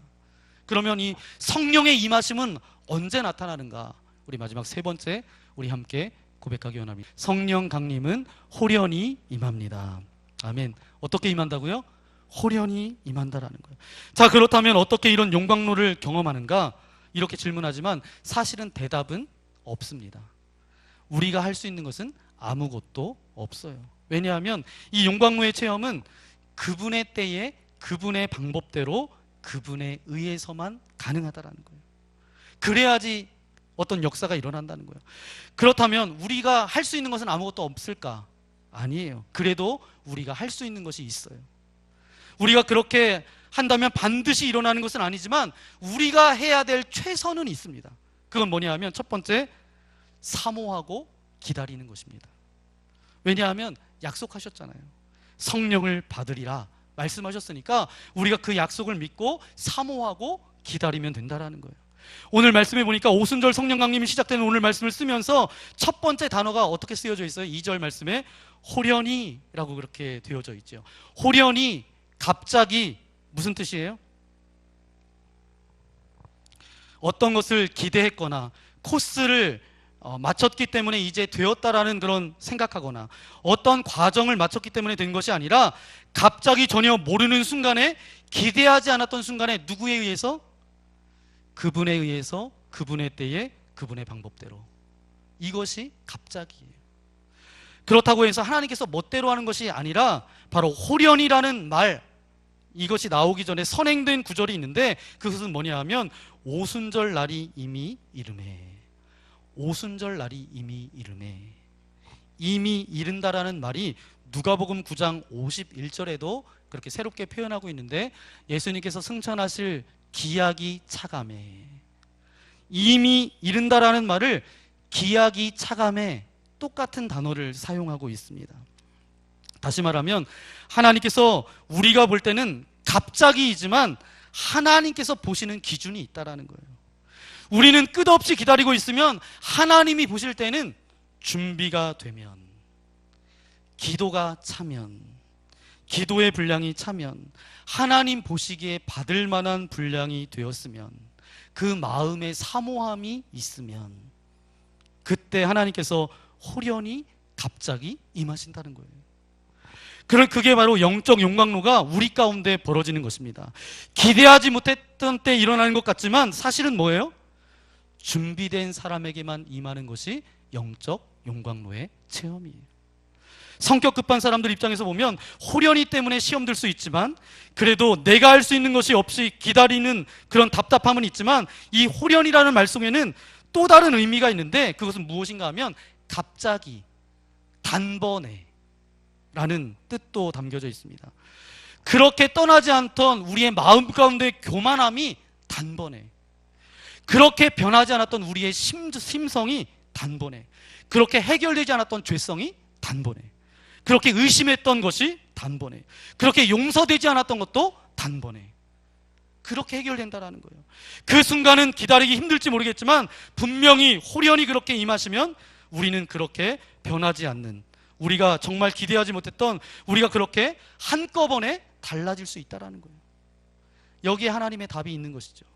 그러면 이 성령의 임하심은 언제 나타나는가? 우리 마지막 세 번째 우리 함께 고백하기 원합니다. 성령 강림은 호련히 임합니다. 아멘. 어떻게 임한다고요? 호련히 임한다라는 거예요. 자, 그렇다면 어떻게 이런 용광로를 경험하는가? 이렇게 질문하지만 사실은 대답은 없습니다. 우리가 할 수 있는 것은 아무것도 없어요. 왜냐하면 이 용광로의 체험은 그분의 때에 그분의 방법대로 그분에 의해서만 가능하다라는 거예요. 그래야지 어떤 역사가 일어난다는 거예요. 그렇다면 우리가 할 수 있는 것은 아무것도 없을까? 아니에요. 그래도 우리가 할 수 있는 것이 있어요. 우리가 그렇게 한다면 반드시 일어나는 것은 아니지만 우리가 해야 될 최선은 있습니다. 그건 뭐냐 하면 첫 번째, 사모하고 기다리는 것입니다. 왜냐하면 약속하셨잖아요. 성령을 받으리라 말씀하셨으니까 우리가 그 약속을 믿고 사모하고 기다리면 된다라는 거예요. 오늘 말씀해 보니까 오순절 성령 강림이 시작되는 오늘 말씀을 쓰면서 첫 번째 단어가 어떻게 쓰여져 있어요? 2절 말씀에 호련히 라고 그렇게 되어져 있죠. 호련히, 갑자기, 무슨 뜻이에요? 어떤 것을 기대했거나 코스를 마쳤기 때문에 이제 되었다라는 그런 생각하거나 어떤 과정을 마쳤기 때문에 된 것이 아니라 갑자기 전혀 모르는 순간에, 기대하지 않았던 순간에 누구에 의해서? 그분에 의해서, 그분의 때에, 그분의 방법대로. 이것이 갑자기예요. 그렇다고 해서 하나님께서 멋대로 하는 것이 아니라 바로 호련이라는 말, 이것이 나오기 전에 선행된 구절이 있는데 그것은 뭐냐 하면 오순절 날이 이미 이르매. 오순절 날이 이미 이르매. 이미 이른다라는 말이 누가복음 9장 51절에도 그렇게 새롭게 표현하고 있는데, 예수님께서 승천하실 기약이 차감해, 이미 이른다라는 말을 기약이 차감해 똑같은 단어를 사용하고 있습니다. 다시 말하면 하나님께서 우리가 볼 때는 갑자기이지만 하나님께서 보시는 기준이 있다라는 거예요. 우리는 끝없이 기다리고 있으면 하나님이 보실 때는 준비가 되면, 기도가 차면, 기도의 분량이 차면, 하나님 보시기에 받을 만한 분량이 되었으면, 그 마음의 사모함이 있으면, 그때 하나님께서 호련히 갑자기 임하신다는 거예요. 그게 바로 영적 용광로가 우리 가운데 벌어지는 것입니다. 기대하지 못했던 때 일어나는 것 같지만 사실은 뭐예요? 준비된 사람에게만 임하는 것이 영적 용광로의 체험이에요. 성격 급한 사람들 입장에서 보면 호련히 때문에 시험 들 수 있지만, 그래도 내가 할 수 있는 것이 없이 기다리는 그런 답답함은 있지만, 이 호련이라는 말 속에는 또 다른 의미가 있는데, 그것은 무엇인가 하면 갑자기, 단번에 라는 뜻도 담겨져 있습니다. 그렇게 떠나지 않던 우리의 마음 가운데 교만함이 단번에, 그렇게 변하지 않았던 우리의 심성이 단번에, 그렇게 해결되지 않았던 죄성이 단번에, 그렇게 의심했던 것이 단번에, 그렇게 용서되지 않았던 것도 단번에, 그렇게 해결된다라는 거예요. 그 순간은 기다리기 힘들지 모르겠지만 분명히 호련히 그렇게 임하시면 우리는 그렇게 변하지 않는, 우리가 정말 기대하지 못했던 우리가 그렇게 한꺼번에 달라질 수 있다라는 거예요. 여기에 하나님의 답이 있는 것이죠.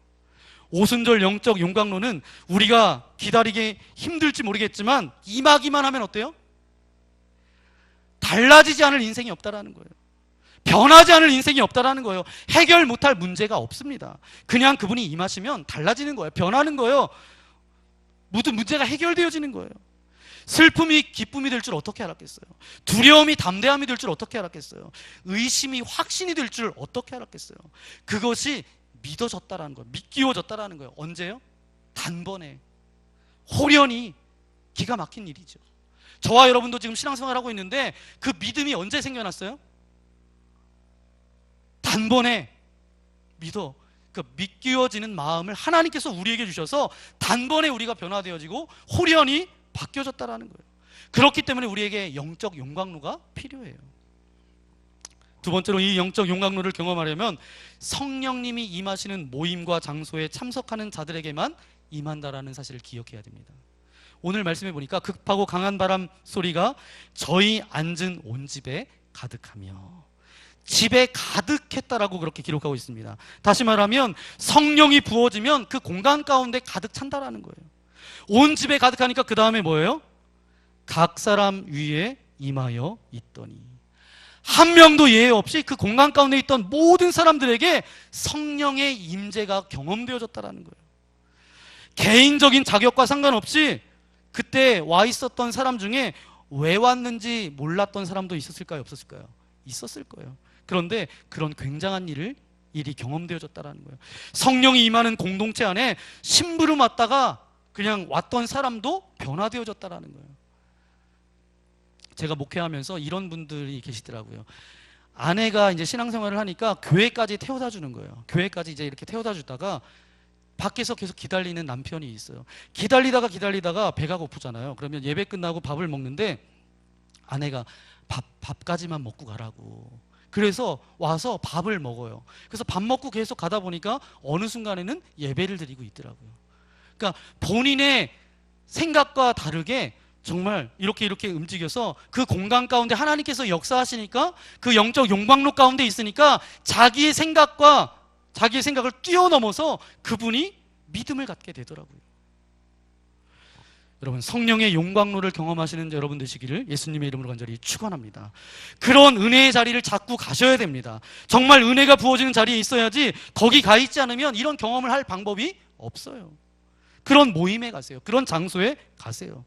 오순절 영적 용광로는 우리가 기다리기 힘들지 모르겠지만 임하기만 하면 어때요? 달라지지 않을 인생이 없다라는 거예요. 변하지 않을 인생이 없다라는 거예요. 해결 못할 문제가 없습니다. 그냥 그분이 임하시면 달라지는 거예요. 변하는 거예요. 모든 문제가 해결되어지는 거예요. 슬픔이 기쁨이 될 줄 어떻게 알았겠어요? 두려움이 담대함이 될 줄 어떻게 알았겠어요? 의심이 확신이 될 줄 어떻게 알았겠어요? 그것이 믿어졌다라는 거예요. 믿기워졌다라는 거예요. 언제요? 단번에, 호련히. 기가 막힌 일이죠. 저와 여러분도 지금 신앙생활을 하고 있는데 그 믿음이 언제 생겨났어요? 단번에 그 믿기워지는 마음을 하나님께서 우리에게 주셔서 단번에 우리가 변화되어지고 호련히 바뀌어졌다라는 거예요. 그렇기 때문에 우리에게 영적 용광로가 필요해요. 두 번째로 이 영적 용광로를 경험하려면 성령님이 임하시는 모임과 장소에 참석하는 자들에게만 임한다라는 사실을 기억해야 됩니다. 오늘 말씀해 보니까 급하고 강한 바람 소리가 저희 앉은 온 집에 가득하며, 집에 가득했다라고 그렇게 기록하고 있습니다. 다시 말하면 성령이 부어지면 그 공간 가운데 가득 찬다라는 거예요. 온 집에 가득하니까 그 다음에 뭐예요? 각 사람 위에 임하여 있더니, 한 명도 예외 없이 그 공간 가운데 있던 모든 사람들에게 성령의 임재가 경험되어졌다라는 거예요. 개인적인 자격과 상관없이 그때 와 있었던 사람 중에 왜 왔는지 몰랐던 사람도 있었을까요? 없었을까요? 있었을 거예요. 그런데 그런 굉장한 일이 경험되어졌다라는 거예요. 성령이 임하는 공동체 안에 심부름 왔다가 그냥 왔던 사람도 변화되어졌다라는 거예요. 제가 목회하면서 이런 분들이 계시더라고요. 아내가 이제 신앙생활을 하니까 교회까지 태워다 주는 거예요. 교회까지 이제 이렇게 태워다 주다가 밖에서 계속 기다리는 남편이 있어요. 기다리다가 배가 고프잖아요. 그러면 예배 끝나고 밥을 먹는데 아내가 밥까지만 먹고 가라고. 그래서 와서 밥을 먹어요. 그래서 밥 먹고 계속 가다 보니까 어느 순간에는 예배를 드리고 있더라고요. 그러니까 본인의 생각과 다르게 정말 이렇게 움직여서 그 공간 가운데 하나님께서 역사하시니까 그 영적 용광로 가운데 있으니까 자기의 생각을 뛰어넘어서 그분이 믿음을 갖게 되더라고요. 여러분, 성령의 용광로를 경험하시는 여러분 되시기를 예수님의 이름으로 간절히 축원합니다. 그런 은혜의 자리를 자꾸 가셔야 됩니다. 정말 은혜가 부어지는 자리에 있어야지 거기 가 있지 않으면 이런 경험을 할 방법이 없어요. 그런 모임에 가세요. 그런 장소에 가세요.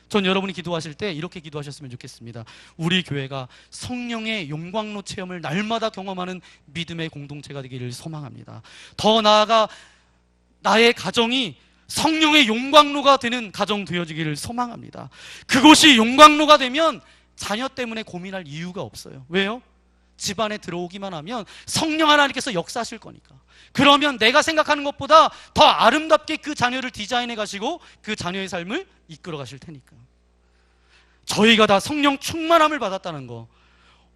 전 여러분이 기도하실 때 이렇게 기도하셨으면 좋겠습니다. 우리 교회가 성령의 용광로 체험을 날마다 경험하는 믿음의 공동체가 되기를 소망합니다. 더 나아가 나의 가정이 성령의 용광로가 되는 가정 되어지기를 소망합니다. 그곳이 용광로가 되면 자녀 때문에 고민할 이유가 없어요. 왜요? 집안에 들어오기만 하면 성령 하나님께서 역사하실 거니까. 그러면 내가 생각하는 것보다 더 아름답게 그 자녀를 디자인해 가시고 그 자녀의 삶을 이끌어 가실 테니까. 저희가 다 성령 충만함을 받았다는 거,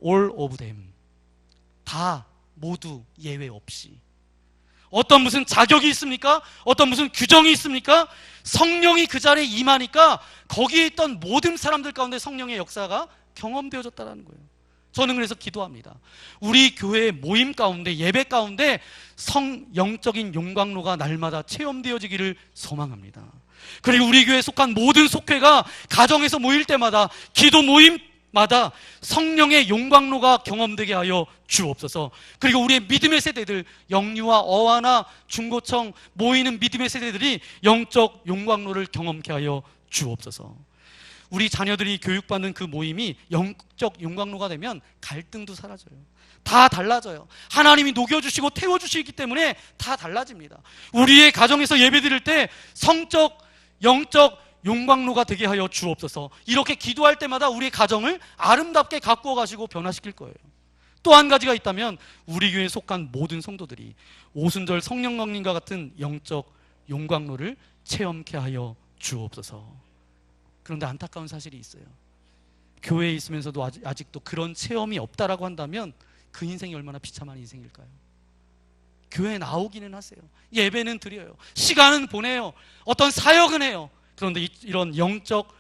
all of them, 다 모두 예외 없이. 어떤 무슨 자격이 있습니까? 어떤 무슨 규정이 있습니까? 성령이 그 자리에 임하니까 거기에 있던 모든 사람들 가운데 성령의 역사가 경험되어졌다는 거예요. 저는 그래서 기도합니다. 우리 교회 모임 가운데, 예배 가운데 영적인 용광로가 날마다 체험되어지기를 소망합니다. 그리고 우리 교회에 속한 모든 속회가 가정에서 모일 때마다, 기도 모임마다 성령의 용광로가 경험되게 하여 주옵소서. 그리고 우리의 믿음의 세대들, 영유아, 어와나 중고청 모이는 믿음의 세대들이 영적 용광로를 경험케 하여 주옵소서. 우리 자녀들이 교육받는 그 모임이 영적 용광로가 되면 갈등도 사라져요. 다 달라져요. 하나님이 녹여주시고 태워주시기 때문에 다 달라집니다. 우리의 가정에서 예배드릴 때 성적, 영적 용광로가 되게 하여 주옵소서. 이렇게 기도할 때마다 우리의 가정을 아름답게 가꾸어 가시고 변화시킬 거예요. 또 한 가지가 있다면 우리 교회에 속한 모든 성도들이 오순절 성령 강림과 같은 영적 용광로를 체험케 하여 주옵소서. 그런데 안타까운 사실이 있어요. 교회에 있으면서도 아직도 그런 체험이 없다라고 한다면 그 인생이 얼마나 비참한 인생일까요? 교회에 나오기는 하세요. 예배는 드려요. 시간은 보내요. 어떤 사역은 해요. 그런데 이런 영적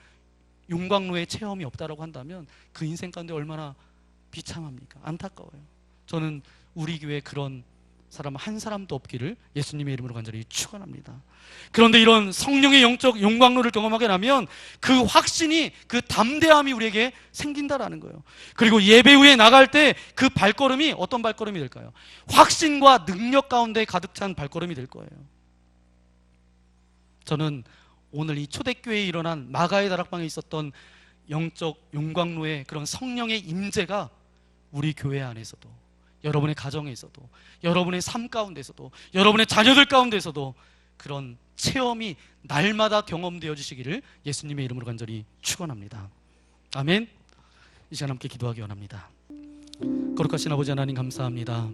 용광로의 체험이 없다라고 한다면 그 인생 가운데 얼마나 비참합니까? 안타까워요. 저는 우리 교회에 그런 사람 한 사람도 없기를 예수님의 이름으로 간절히 축원합니다. 그런데 이런 성령의 영적 용광로를 경험하게 되면 그 확신이, 그 담대함이 우리에게 생긴다라는 거예요. 그리고 예배 후에 나갈 때 그 발걸음이 어떤 발걸음이 될까요? 확신과 능력 가운데 가득 찬 발걸음이 될 거예요. 저는 오늘 이 초대교회에 일어난 마가의 다락방에 있었던 영적 용광로의 그런 성령의 임재가 우리 교회 안에서도, 여러분의 가정에서도, 여러분의 삶 가운데서도, 여러분의 자녀들 가운데서도 그런 체험이 날마다 경험되어 주시기를 예수님의 이름으로 간절히 축원합니다. 아멘. 이 시간 함께 기도하기 원합니다. 거룩하신 아버지 하나님, 감사합니다.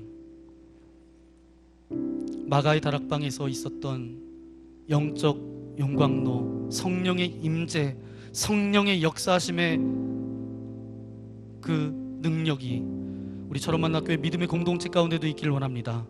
마가의 다락방에서 있었던 영적 용광로, 성령의 임재, 성령의 역사하심의 그 능력이 우리 철원만나교회 믿음의 공동체 가운데도 있기를 원합니다.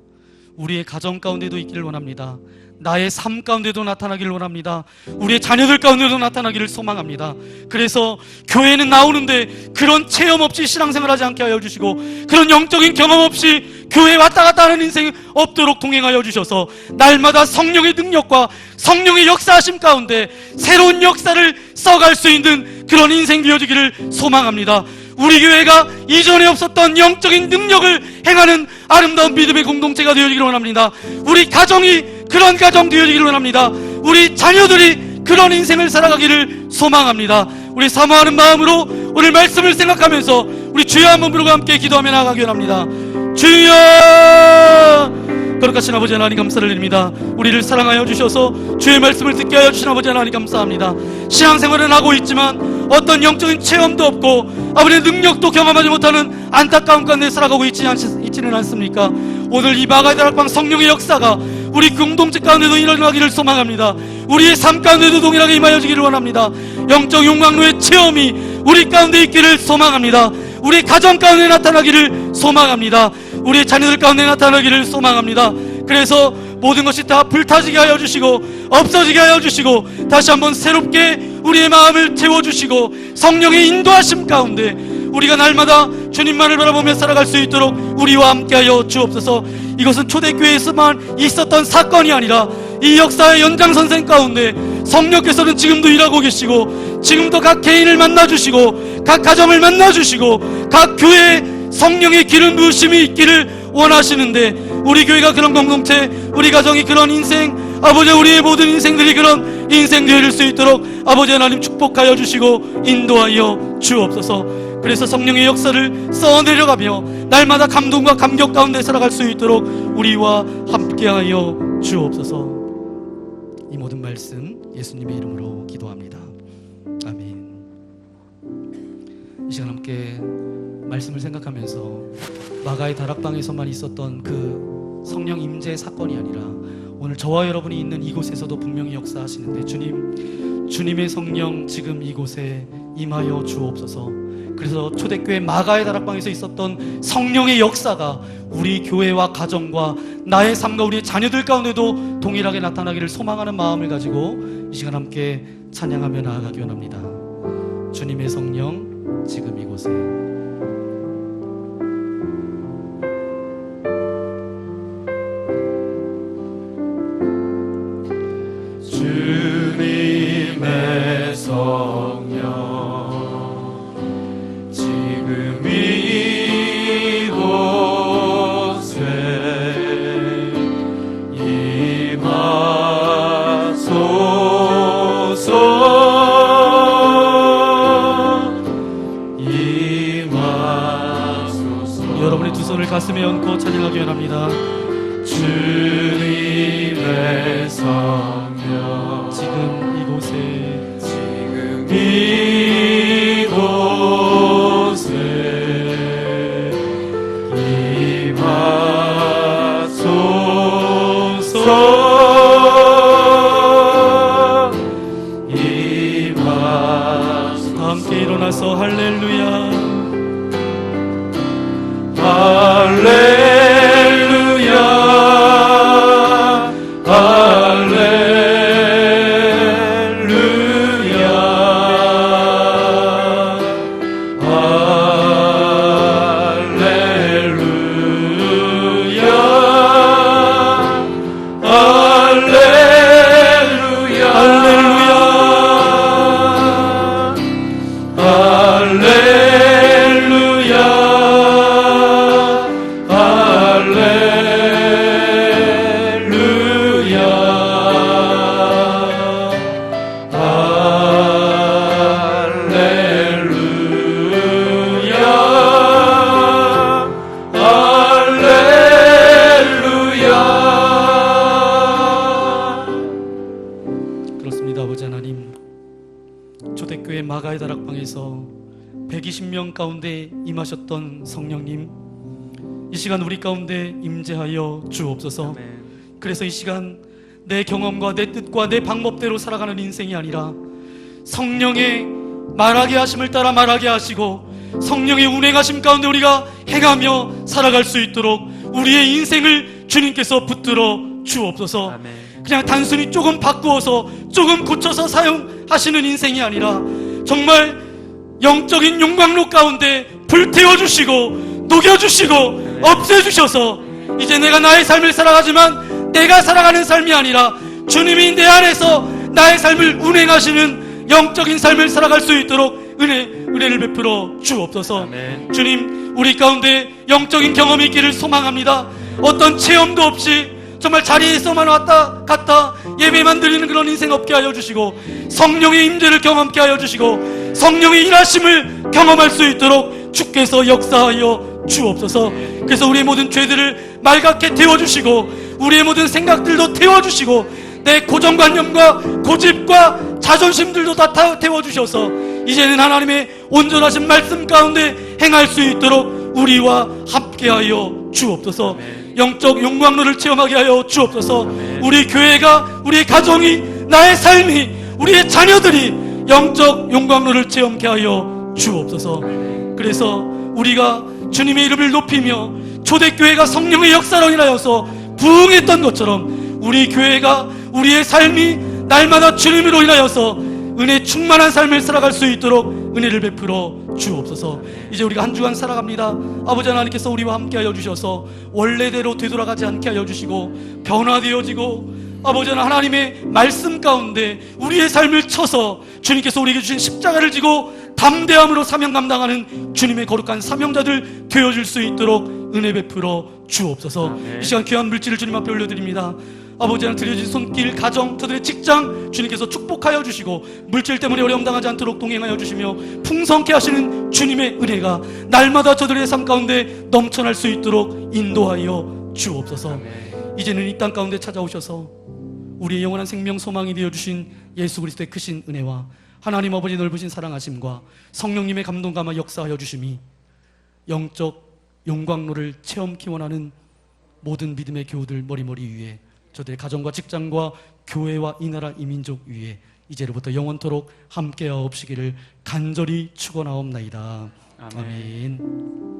우리의 가정 가운데도 있기를 원합니다. 나의 삶 가운데도 나타나기를 원합니다. 우리의 자녀들 가운데도 나타나기를 소망합니다. 그래서 교회는 나오는데 그런 체험 없이 신앙생활하지 않게 하여 주시고, 그런 영적인 경험 없이 교회에 왔다 갔다 하는 인생 없도록 동행하여 주셔서 날마다 성령의 능력과 성령의 역사하심 가운데 새로운 역사를 써갈 수 있는 그런 인생 되어지기를 소망합니다. 우리 교회가 이전에 없었던 영적인 능력을 행하는 아름다운 믿음의 공동체가 되어지기를 원합니다. 우리 가정이 그런 가정 되어지기를 원합니다. 우리 자녀들이 그런 인생을 살아가기를 소망합니다. 우리 사모하는 마음으로 오늘 말씀을 생각하면서 우리 주여 한번 부르고 함께 기도하며 나아가기 원합니다. 주여! 거룩하신 아버지 하나님, 감사를 드립니다. 우리를 사랑하여 주셔서 주의 말씀을 듣게 하여 주신 아버지 하나님, 감사합니다. 신앙생활은 하고 있지만 어떤 영적인 체험도 없고 아버지의 능력도 경험하지 못하는 안타까운 가운데 살아가고 있지는 않습니까? 오늘 이 마가의 다락방 성령의 역사가 우리 공동체 가운데도 일어나기를 소망합니다. 우리의 삶 가운데도 동일하게 임하여지기를 원합니다. 영적 용광로의 체험이 우리 가운데 있기를 소망합니다. 우리 가정 가운데 나타나기를 소망합니다. 우리의 자녀들 가운데 나타나기를 소망합니다. 그래서 모든 것이 다 불타지게 하여 주시고 없어지게 하여 주시고 다시 한번 새롭게 우리의 마음을 채워주시고 성령의 인도하심 가운데 우리가 날마다 주님만을 바라보며 살아갈 수 있도록 우리와 함께하여 주옵소서. 이것은 초대교회에서만 있었던 사건이 아니라 이 역사의 연장선생 가운데 성령께서는 지금도 일하고 계시고 지금도 각 개인을 만나주시고 각 가정을 만나주시고 각 교회에 성령의 기름 부으심이 있기를 원하시는데, 우리 교회가 그런 공동체, 우리 가정이 그런 인생, 아버지 우리의 모든 인생들이 그런 인생 되어질 수 있도록 아버지 하나님 축복하여 주시고 인도하여 주옵소서. 그래서 성령의 역사를 써내려가며 날마다 감동과 감격 가운데 살아갈 수 있도록 우리와 함께하여 주옵소서. 이 모든 말씀 예수님의 이름으로 기도합니다. 아멘. 이 시간 함께 말씀을 생각하면서 마가의 다락방에서만 있었던 그 성령 임재 사건이 아니라 오늘 저와 여러분이 있는 이곳에서도 분명히 역사하시는데 주님의 성령 지금 이곳에 임하여 주옵소서. 그래서 초대교회 마가의 다락방에서 있었던 성령의 역사가 우리 교회와 가정과 나의 삶과 우리의 자녀들 가운데도 동일하게 나타나기를 소망하는 마음을 가지고 이 시간 함께 찬양하며 나아가기 원합니다. 주님의 성령 지금 이곳에 주님의 성령 지금 이곳에 임하소서. 여러분의 두 손을 가슴에 얹고 찬양하기 원합니다. 주님의 성령 지금 이곳에 이곳에 임하소서. 함께 일어나서 할렐루야 할렐루야 할렐루야 할렐루야 할렐루야 그렇습니다. 아버지 하나님, 초대교회 마가의 다락방에서 120명 가운데 임하셨던 성령님, 이 시간 우리 가운데 임재하여 주옵소서. 아멘. 그래서 이 시간 내 경험과 내 뜻과 내 방법대로 살아가는 인생이 아니라 성령의 말하게 하심을 따라 말하게 하시고 성령의 운행하심 가운데 우리가 행하며 살아갈 수 있도록 우리의 인생을 주님께서 붙들어 주옵소서. 아멘. 그냥 단순히 조금 바꾸어서 조금 고쳐서 사용하시는 인생이 아니라 정말 영적인 용광로 가운데 불태워주시고 녹여주시고 없애주셔서 이제 내가 나의 삶을 살아가지만 내가 살아가는 삶이 아니라 주님이 내 안에서 나의 삶을 운행하시는 영적인 삶을 살아갈 수 있도록 은혜를 베풀어 주옵소서. 아멘. 주님, 우리 가운데 영적인 경험이 있기를 소망합니다. 어떤 체험도 없이 정말 자리에서만 왔다 갔다 예배만 드리는 그런 인생 없게 하여 주시고 성령의 임재를 경험케 하여 주시고 성령의 일하심을 경험할 수 있도록 주께서 역사하여 주옵소서. 그래서 우리의 모든 죄들을 맑게 태워주시고 우리의 모든 생각들도 태워주시고 내 고정관념과 고집과 자존심들도 다 태워주셔서 이제는 하나님의 온전하신 말씀 가운데 행할 수 있도록 우리와 함께하여 주옵소서. 영적 용광로를 체험하게 하여 주옵소서. 우리 교회가, 우리의 가정이, 나의 삶이, 우리의 자녀들이 영적 용광로를 체험케 하여 주옵소서. 그래서 우리가 주님의 이름을 높이며 초대교회가 성령의 역사로 인하여서 부흥했던 것처럼 우리 교회가, 우리의 삶이 날마다 주님으로 인하여서 은혜 충만한 삶을 살아갈 수 있도록 은혜를 베풀어 주옵소서. 이제 우리가 한 주간 살아갑니다. 아버지 하나님께서 우리와 함께 하여 주셔서 원래대로 되돌아가지 않게 하여 주시고 변화되어지고 아버지 하나님의 말씀 가운데 우리의 삶을 쳐서 주님께서 우리에게 주신 십자가를 지고 담대함으로 사명 감당하는 주님의 거룩한 사명자들 되어줄 수 있도록 은혜 베풀어 주옵소서. 이 시간 귀한 물질을 주님 앞에 올려드립니다. 아버지 하나님 드려진 손길, 가정, 저들의 직장 주님께서 축복하여 주시고 물질 때문에 어려움 당하지 않도록 동행하여 주시며 풍성케 하시는 주님의 은혜가 날마다 저들의 삶 가운데 넘쳐날 수 있도록 인도하여 주옵소서. 이제는 이 땅 가운데 찾아오셔서 우리의 영원한 생명 소망이 되어주신 예수 그리스도의 크신 은혜와 하나님 아버지 넓으신 사랑하심과 성령님의 감동 감화 역사하여 주심이 영적 영광로를 체험키 원하는 모든 믿음의 교우들 머리머리 위에, 저들의 가정과 직장과 교회와 이 나라 이 민족 위에 이제로부터 영원토록 함께하옵시기를 간절히 축원하옵나이다. 아멘. 아멘.